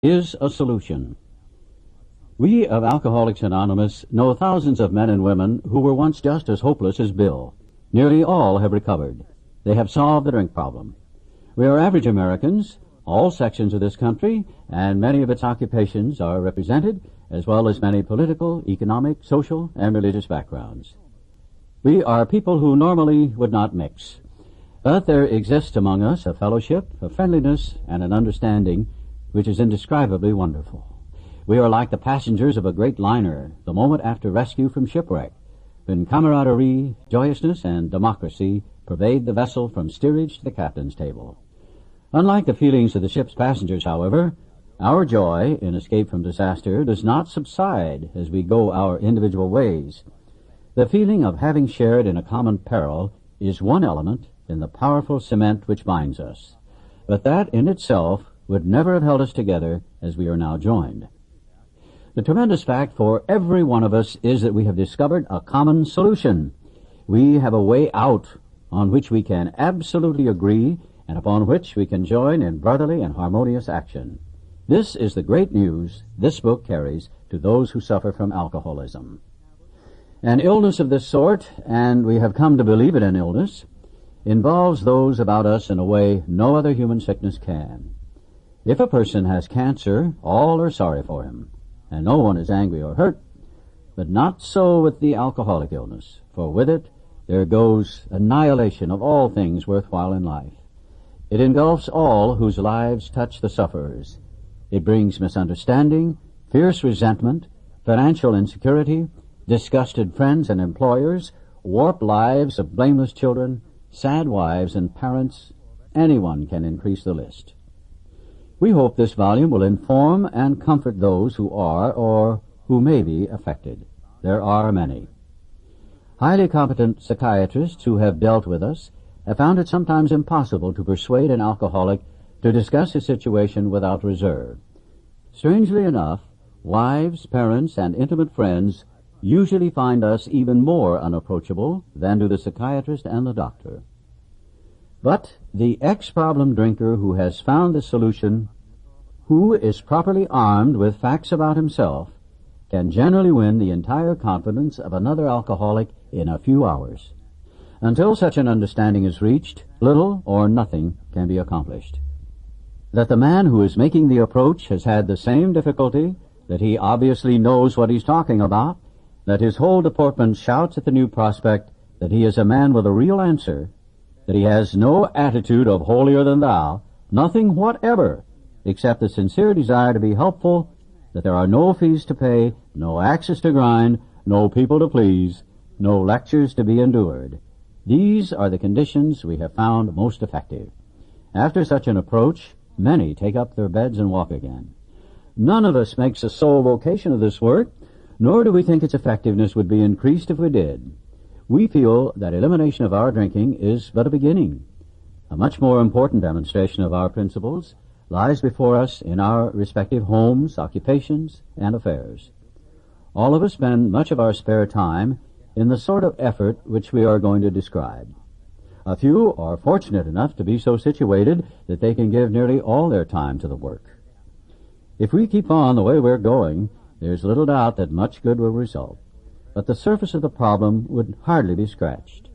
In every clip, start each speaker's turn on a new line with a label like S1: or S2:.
S1: is a solution. We of Alcoholics Anonymous know thousands of men and women who were once just as hopeless as Bill. Nearly all have recovered. They have solved the drink problem. We are average Americans. All sections of this country and many of its occupations are represented, as well as many political, economic, social, and religious backgrounds. We are people who normally would not mix. But there exists among us a fellowship, a friendliness, and an understanding which is indescribably wonderful. We are like the passengers of a great liner the moment after rescue from shipwreck, when camaraderie, joyousness, and democracy pervade the vessel from steerage to the captain's table. Unlike the feelings of the ship's passengers, however, our joy in escape from disaster does not subside as we go our individual ways. The feeling of having shared in a common peril is one element in the powerful cement which binds us, but that in itself would never have held us together as we are now joined. The tremendous fact for every one of us is that we have discovered a common solution. We have a way out on which we can absolutely agree and upon which we can join in brotherly and harmonious action. This is the great news this book carries to those who suffer from alcoholism. An illness of this sort, and we have come to believe it an illness, involves those about us in a way no other human sickness can. If a person has cancer, all are sorry for him, and no one is angry or hurt, but not so with the alcoholic illness, for with it there goes annihilation of all things worthwhile in life. It engulfs all whose lives touch the sufferers. It brings misunderstanding, fierce resentment, financial insecurity, disgusted friends and employers, warped lives of blameless children, sad wives and parents. Anyone can increase the list. We hope this volume will inform and comfort those who are or who may be affected. There are many. Highly competent psychiatrists who have dealt with us have found it sometimes impossible to persuade an alcoholic to discuss his situation without reserve. Strangely enough, wives, parents, and intimate friends usually find us even more unapproachable than do the psychiatrist and the doctor. But the ex-problem drinker who has found the solution, who is properly armed with facts about himself, can generally win the entire confidence of another alcoholic in a few hours. Until such an understanding is reached, little or nothing can be accomplished. That the man who is making the approach has had the same difficulty, that he obviously knows what he's talking about, that his whole deportment shouts at the new prospect that he is a man with a real answer, that he has no attitude of holier than thou, nothing whatever, except the sincere desire to be helpful, that there are no fees to pay, no axes to grind, no people to please, no lectures to be endured. These are the conditions we have found most effective. After such an approach, many take up their beds and walk again. None of us makes a sole vocation of this work, nor do we think its effectiveness would be increased if we did. We feel that elimination of our drinking is but a beginning. A much more important demonstration of our principles lies before us in our respective homes, occupations, and affairs. All of us spend much of our spare time in the sort of effort which we are going to describe. A few are fortunate enough to be so situated that they can give nearly all their time to the work. If we keep on the way we're going, there's little doubt that much good will result, but the surface of the problem would hardly be scratched.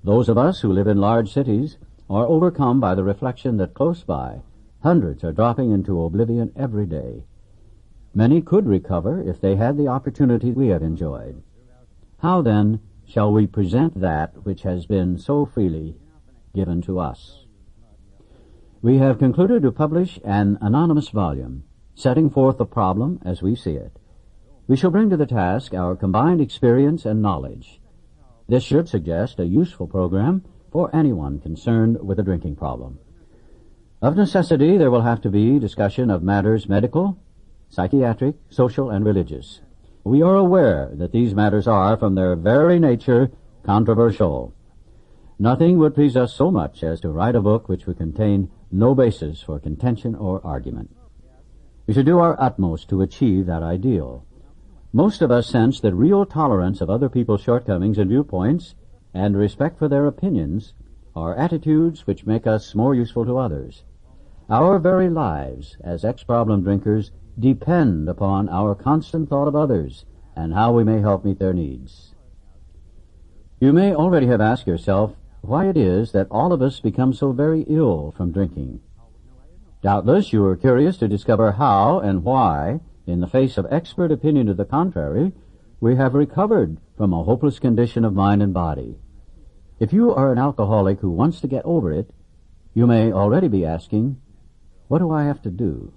S1: Those of us who live in large cities are overcome by the reflection that close by, hundreds are dropping into oblivion every day. Many could recover if they had the opportunity we have enjoyed. How, then, shall we present that which has been so freely given to us? We have concluded to publish an anonymous volume, setting forth the problem as we see it. We shall bring to the task our combined experience and knowledge. This should suggest a useful program for anyone concerned with a drinking problem. Of necessity, there will have to be discussion of matters medical, psychiatric, social, and religious. We are aware that these matters are, from their very nature, controversial. Nothing would please us so much as to write a book which would contain no basis for contention or argument. We should do our utmost to achieve that ideal. Most of us sense that real tolerance of other people's shortcomings and viewpoints and respect for their opinions are attitudes which make us more useful to others. Our very lives as ex-problem drinkers depend upon our constant thought of others and how we may help meet their needs. You may already have asked yourself why it is that all of us become so very ill from drinking. Doubtless you are curious to discover how and why, in the face of expert opinion to the contrary, we have recovered from a hopeless condition of mind and body. If you are an alcoholic who wants to get over it, you may already be asking, what do I have to do?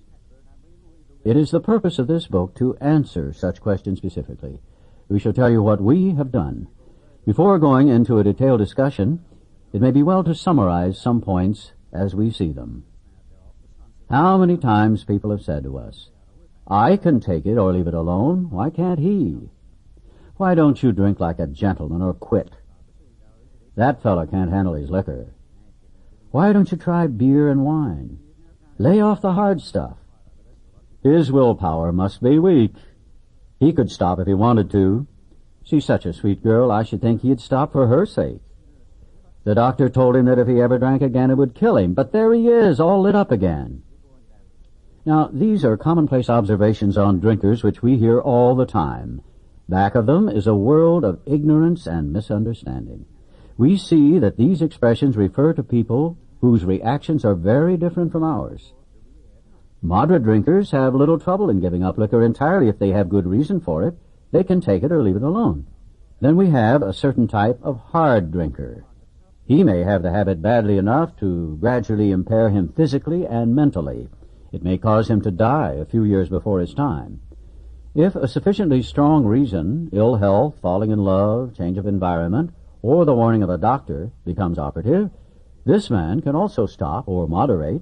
S1: It is the purpose of this book to answer such questions specifically. We shall tell you what we have done. Before going into a detailed discussion, it may be well to summarize some points as we see them. How many times people have said to us, I can take it or leave it alone. Why can't he? Why don't you drink like a gentleman or quit? That fellow can't handle his liquor. Why don't you try beer and wine? Lay off the hard stuff. His willpower must be weak. He could stop if he wanted to. She's such a sweet girl, I should think he'd stop for her sake. The doctor told him that if he ever drank again it would kill him, but there he is, all lit up again. Now, these are commonplace observations on drinkers which we hear all the time. Back of them is a world of ignorance and misunderstanding. We see that these expressions refer to people whose reactions are very different from ours. Moderate drinkers have little trouble in giving up liquor entirely if they have good reason for it. They can take it or leave it alone. Then we have a certain type of hard drinker. He may have the habit badly enough to gradually impair him physically and mentally. It may cause him to die a few years before his time. If a sufficiently strong reason, ill health, falling in love, change of environment, or the warning of a doctor becomes operative, this man can also stop or moderate,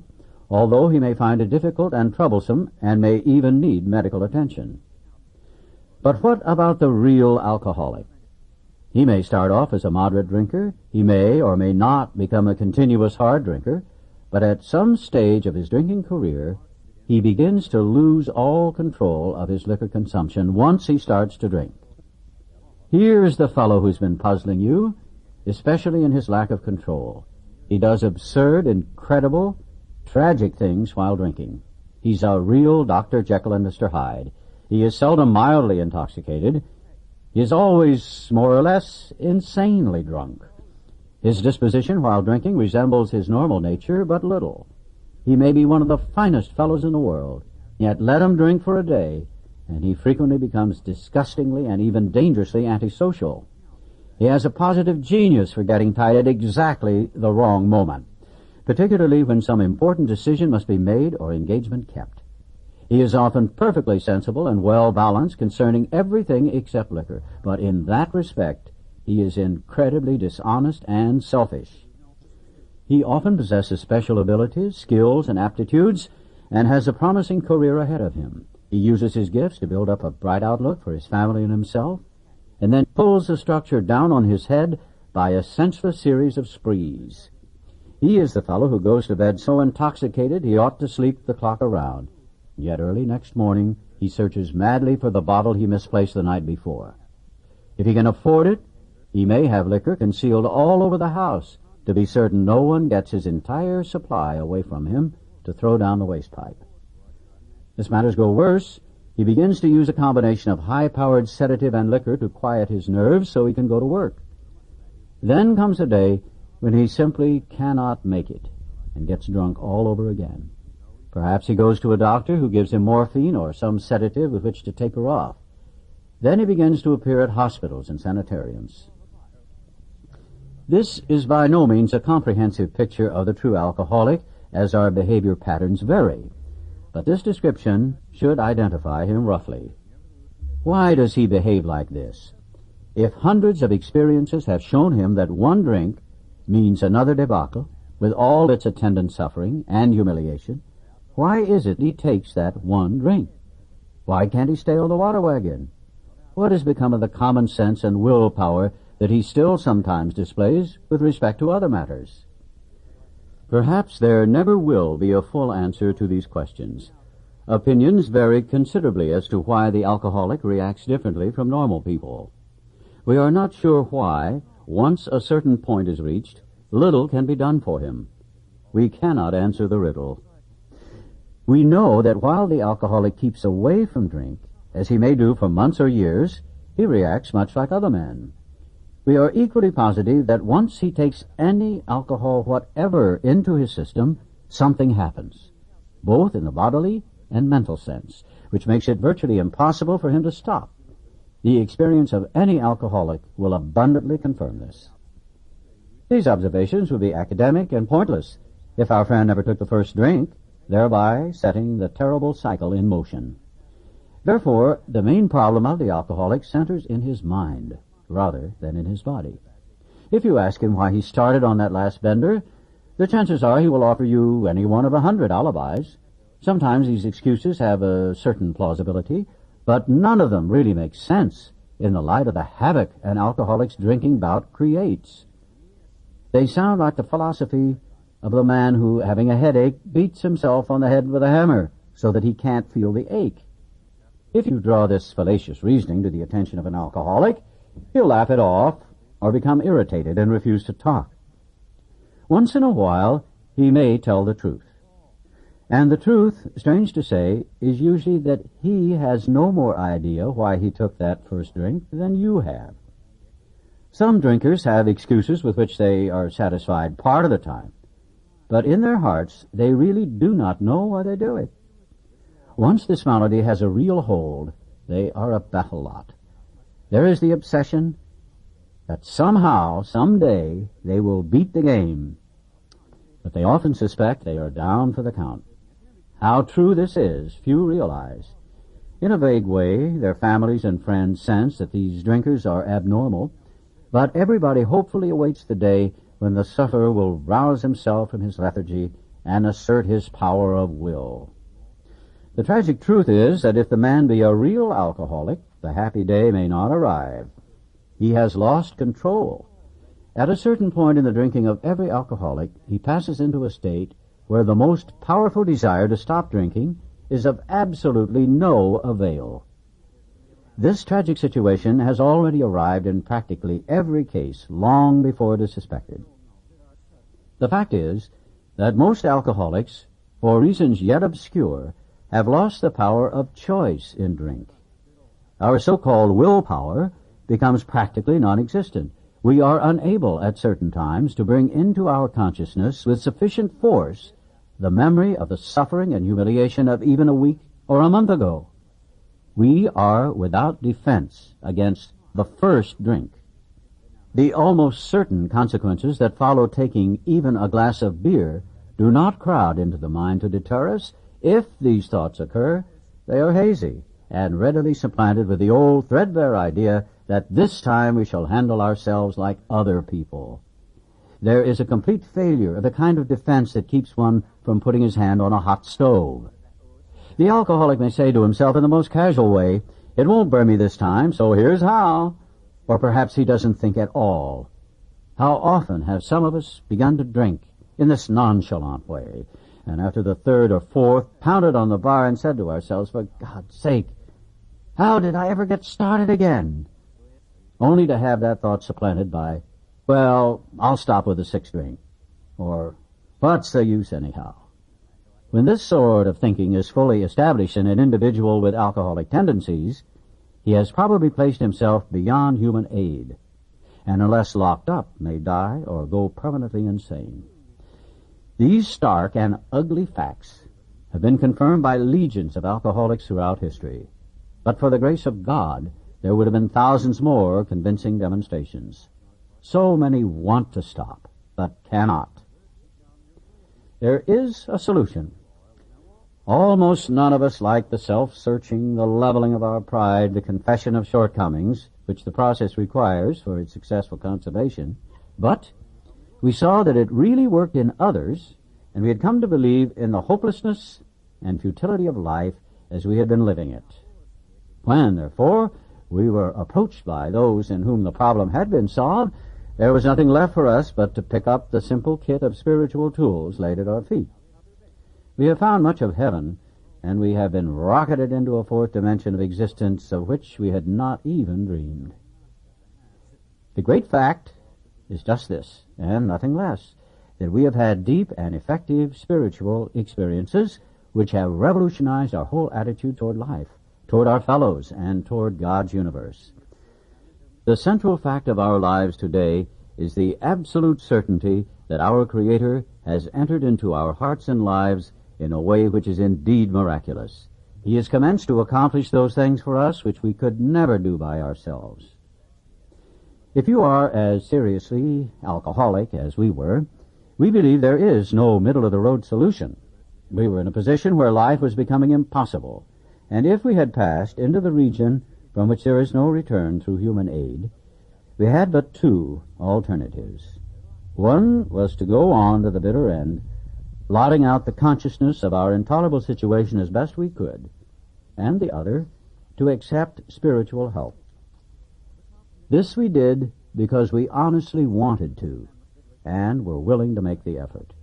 S1: although he may find it difficult and troublesome and may even need medical attention. But what about the real alcoholic? He may start off as a moderate drinker. He may or may not become a continuous hard drinker, but at some stage of his drinking career, he begins to lose all control of his liquor consumption once he starts to drink. Here's the fellow who's been puzzling you, especially in his lack of control. He does absurd, incredible, tragic things while drinking. He's a real Dr. Jekyll and Mr. Hyde. He is seldom mildly intoxicated. He is always more or less insanely drunk. His disposition while drinking resembles his normal nature but little. He may be one of the finest fellows in the world, yet let him drink for a day, and he frequently becomes disgustingly and even dangerously antisocial. He has a positive genius for getting tight at exactly the wrong moment, particularly when some important decision must be made or engagement kept. He is often perfectly sensible and well-balanced concerning everything except liquor, but in that respect he is incredibly dishonest and selfish. He often possesses special abilities, skills, and aptitudes, and has a promising career ahead of him. He uses his gifts to build up a bright outlook for his family and himself, and then pulls the structure down on his head by a senseless series of sprees. He is the fellow who goes to bed so intoxicated he ought to sleep the clock around. Yet early next morning he searches madly for the bottle he misplaced the night before. If he can afford it, he may have liquor concealed all over the house to be certain no one gets his entire supply away from him to throw down the waste pipe. As matters go worse, he begins to use a combination of high-powered sedative and liquor to quiet his nerves so he can go to work. Then comes a day when he simply cannot make it and gets drunk all over again. Perhaps he goes to a doctor who gives him morphine or some sedative with which to taper off. Then he begins to appear at hospitals and sanitariums. This is by no means a comprehensive picture of the true alcoholic, as our behavior patterns vary, but this description should identify him roughly. Why does he behave like this? If hundreds of experiences have shown him that one drink means another debacle, with all its attendant suffering and humiliation, why is it he takes that one drink? Why can't he stay on the water wagon? What has become of the common sense and willpower that he still sometimes displays with respect to other matters? Perhaps there never will be a full answer to these questions. Opinions vary considerably as to why the alcoholic reacts differently from normal people. We are not sure why, once a certain point is reached, little can be done for him. We cannot answer the riddle. We know that while the alcoholic keeps away from drink, as he may do for months or years, he reacts much like other men. We are equally positive that once he takes any alcohol whatever into his system, something happens, both in the bodily and mental sense, which makes it virtually impossible for him to stop. The experience of any alcoholic will abundantly confirm this. These observations would be academic and pointless if our friend never took the first drink, thereby setting the terrible cycle in motion. Therefore, the main problem of the alcoholic centers in his mind rather than in his body. If you ask him why he started on that last bender, the chances are he will offer you any one of 100 alibis. Sometimes these excuses have a certain plausibility, but none of them really make sense in the light of the havoc an alcoholic's drinking bout creates. They sound like the philosophy of the man who, having a headache, beats himself on the head with a hammer so that he can't feel the ache. If you draw this fallacious reasoning to the attention of an alcoholic, he'll laugh it off or become irritated and refuse to talk. Once in a while, he may tell the truth. And the truth, strange to say, is usually that he has no more idea why he took that first drink than you have. Some drinkers have excuses with which they are satisfied part of the time, but in their hearts they really do not know why they do it. Once this malady has a real hold, they are a battle lot. There is the obsession that somehow, someday, they will beat the game, but they often suspect they are down for the count. How true this is, few realize. In a vague way, their families and friends sense that these drinkers are abnormal, but everybody hopefully awaits the day when the sufferer will rouse himself from his lethargy and assert his power of will. The tragic truth is that if the man be a real alcoholic, the happy day may not arrive. He has lost control. At a certain point in the drinking of every alcoholic, he passes into a state where the most powerful desire to stop drinking is of absolutely no avail. This tragic situation has already arrived in practically every case long before it is suspected. The fact is that most alcoholics, for reasons yet obscure, have lost the power of choice in drink. Our so-called willpower becomes practically non-existent. We are unable at certain times to bring into our consciousness with sufficient force the memory of the suffering and humiliation of even a week or a month ago. We are without defense against the first drink. The almost certain consequences that follow taking even a glass of beer do not crowd into the mind to deter us. If these thoughts occur, they are hazy and readily supplanted with the old threadbare idea that this time we shall handle ourselves like other people. There is a complete failure of the kind of defense that keeps one from putting his hand on a hot stove. The alcoholic may say to himself in the most casual way, "It won't burn me this time, so here's how." Or perhaps he doesn't think at all. How often have some of us begun to drink in this nonchalant way, and after the third or fourth, pounded on the bar and said to ourselves, "For God's sake, how did I ever get started again?" Only to have that thought supplanted by, "Well, I'll stop with the sixth drink," or "What's the use anyhow?" When this sort of thinking is fully established in an individual with alcoholic tendencies, he has probably placed himself beyond human aid, and unless locked up, may die or go permanently insane. These stark and ugly facts have been confirmed by legions of alcoholics throughout history. But for the grace of God, there would have been thousands more convincing demonstrations. So many want to stop, but cannot. There is a solution. Almost none of us like the self-searching, the leveling of our pride, the confession of shortcomings, which the process requires for its successful consummation. But we saw that it really worked in others, and we had come to believe in the hopelessness and futility of life as we had been living it. When, therefore, we were approached by those in whom the problem had been solved, there was nothing left for us but to pick up the simple kit of spiritual tools laid at our feet. We have found much of heaven, and we have been rocketed into a fourth dimension of existence of which we had not even dreamed. The great fact is just this, and nothing less, that we have had deep and effective spiritual experiences which have revolutionized our whole attitude toward life, toward our fellows, and toward God's universe. The central fact of our lives today is the absolute certainty that our Creator has entered into our hearts and lives in a way which is indeed miraculous. He has commenced to accomplish those things for us which we could never do by ourselves. If you are as seriously alcoholic as we were, we believe there is no middle-of-the-road solution. We were in a position where life was becoming impossible, and if we had passed into the region from which there is no return through human aid, we had but two alternatives. One was to go on to the bitter end, blotting out the consciousness of our intolerable situation as best we could, and the other, to accept spiritual help. This we did because we honestly wanted to, and were willing to make the effort.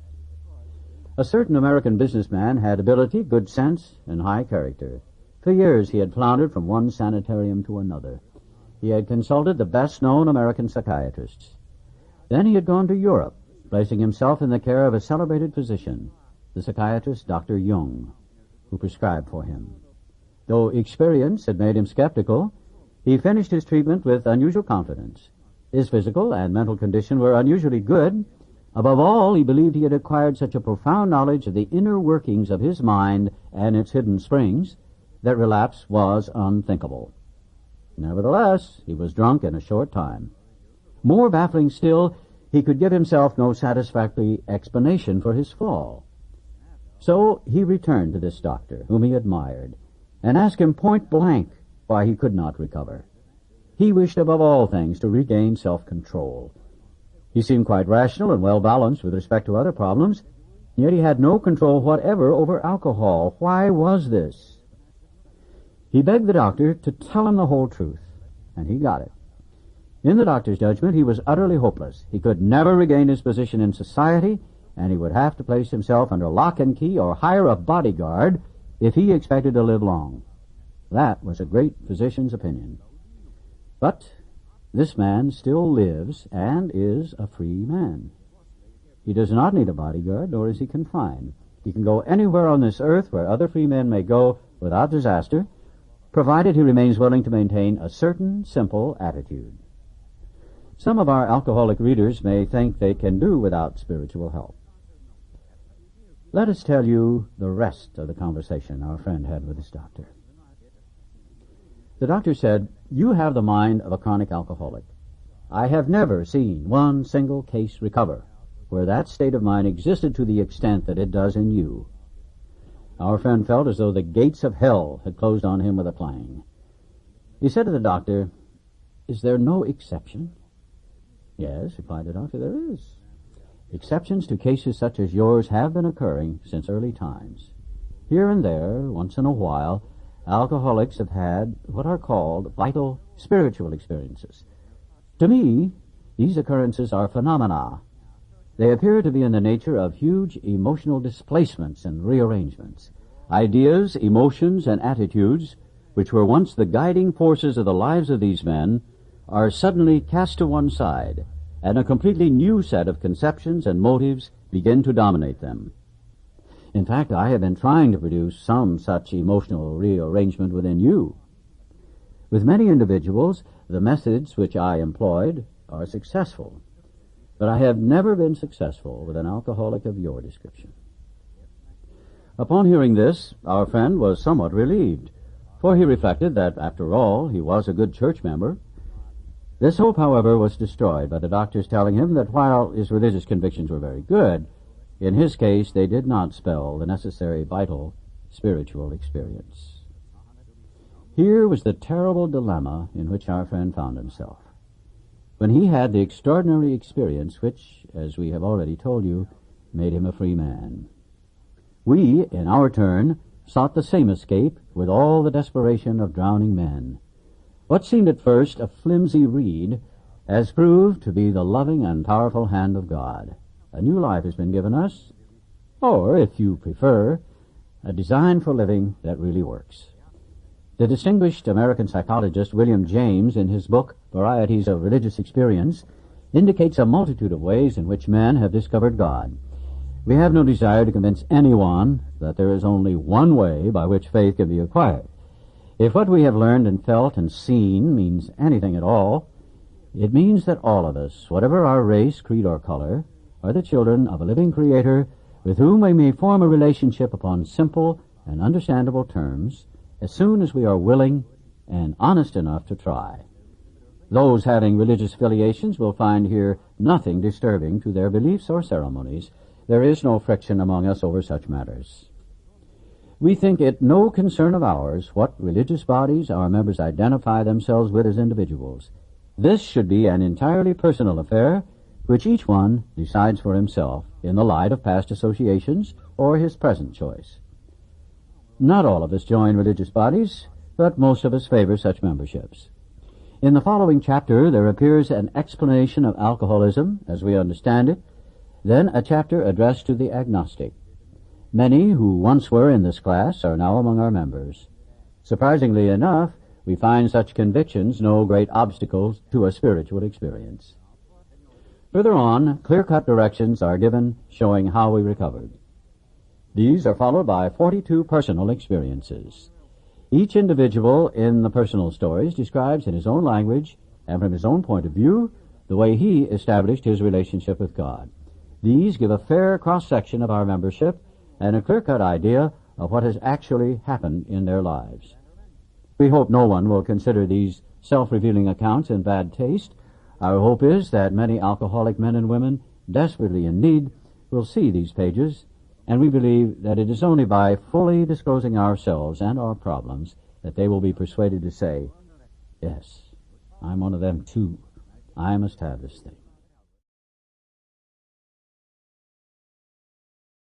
S1: A certain American businessman had ability, good sense, and high character. For years he had floundered from one sanitarium to another. He had consulted the best-known American psychiatrists. Then he had gone to Europe, placing himself in the care of a celebrated physician, the psychiatrist Dr. Jung, who prescribed for him. Though experience had made him skeptical, he finished his treatment with unusual confidence. His physical and mental condition were unusually good. Above all, he believed he had acquired such a profound knowledge of the inner workings of his mind and its hidden springs that relapse was unthinkable. Nevertheless, he was drunk in a short time. More baffling still, he could give himself no satisfactory explanation for his fall. So he returned to this doctor, whom he admired, and asked him point blank why he could not recover. He wished above all things to regain self-control. He seemed quite rational and well-balanced with respect to other problems, yet he had no control whatever over alcohol. Why was this? He begged the doctor to tell him the whole truth, and he got it. In the doctor's judgment, he was utterly hopeless. He could never regain his position in society, and he would have to place himself under lock and key or hire a bodyguard if he expected to live long. That was a great physician's opinion. But this man still lives and is a free man. He does not need a bodyguard, nor is he confined. He can go anywhere on this earth where other free men may go without disaster, provided he remains willing to maintain a certain simple attitude. Some of our alcoholic readers may think they can do without spiritual help. Let us tell you the rest of the conversation our friend had with his doctor. The doctor said, "You have the mind of a chronic alcoholic. I have never seen one single case recover where that state of mind existed to the extent that it does in you." Our friend felt as though the gates of hell had closed on him with a clang. He said to the doctor, "Is there no exception?" "Yes," replied the doctor, "there is. Exceptions to cases such as yours have been occurring since early times. Here and there, once in a while, alcoholics have had what are called vital spiritual experiences. To me, these occurrences are phenomena. They appear to be in the nature of huge emotional displacements and rearrangements. Ideas, emotions, and attitudes, which were once the guiding forces of the lives of these men, are suddenly cast to one side, and a completely new set of conceptions and motives begin to dominate them. In fact, I have been trying to produce some such emotional rearrangement within you. With many individuals, the methods which I employed are successful, but I have never been successful with an alcoholic of your description." Upon hearing this, our friend was somewhat relieved, for he reflected that, after all, he was a good church member. This hope, however, was destroyed by the doctor's telling him that while his religious convictions were very good, in his case they did not spell the necessary vital spiritual experience. Here was the terrible dilemma in which our friend found himself. When he had the extraordinary experience which, as we have already told you, made him a free man. We, in our turn, sought the same escape with all the desperation of drowning men. What seemed at first a flimsy reed has proved to be the loving and powerful hand of God. A new life has been given us, or, if you prefer, a design for living that really works. The distinguished American psychologist William James, in his book Varieties of Religious Experience, indicates a multitude of ways in which men have discovered God. We have no desire to convince anyone that there is only one way by which faith can be acquired. If what we have learned and felt and seen means anything at all, it means that all of us, whatever our race, creed, or color, are the children of a living Creator with whom we may form a relationship upon simple and understandable terms as soon as we are willing and honest enough to try. Those having religious affiliations will find here nothing disturbing to their beliefs or ceremonies. There is no friction among us over such matters. We think it no concern of ours what religious bodies our members identify themselves with as individuals. This should be an entirely personal affair, which each one decides for himself in the light of past associations or his present choice. Not all of us join religious bodies, but most of us favor such memberships. In the following chapter, there appears an explanation of alcoholism as we understand it, then a chapter addressed to the agnostic. Many who once were in this class are now among our members. Surprisingly enough, we find such convictions no great obstacles to a spiritual experience. Further on, clear-cut directions are given showing how we recovered. These are followed by 42 personal experiences. Each individual in the personal stories describes in his own language and from his own point of view the way he established his relationship with God. These give a fair cross-section of our membership and a clear-cut idea of what has actually happened in their lives. We hope no one will consider these self-revealing accounts in bad taste. Our hope is that many alcoholic men and women desperately in need will see these pages, and we believe that it is only by fully disclosing ourselves and our problems that they will be persuaded to say, yes, I'm one of them too. I must have this thing.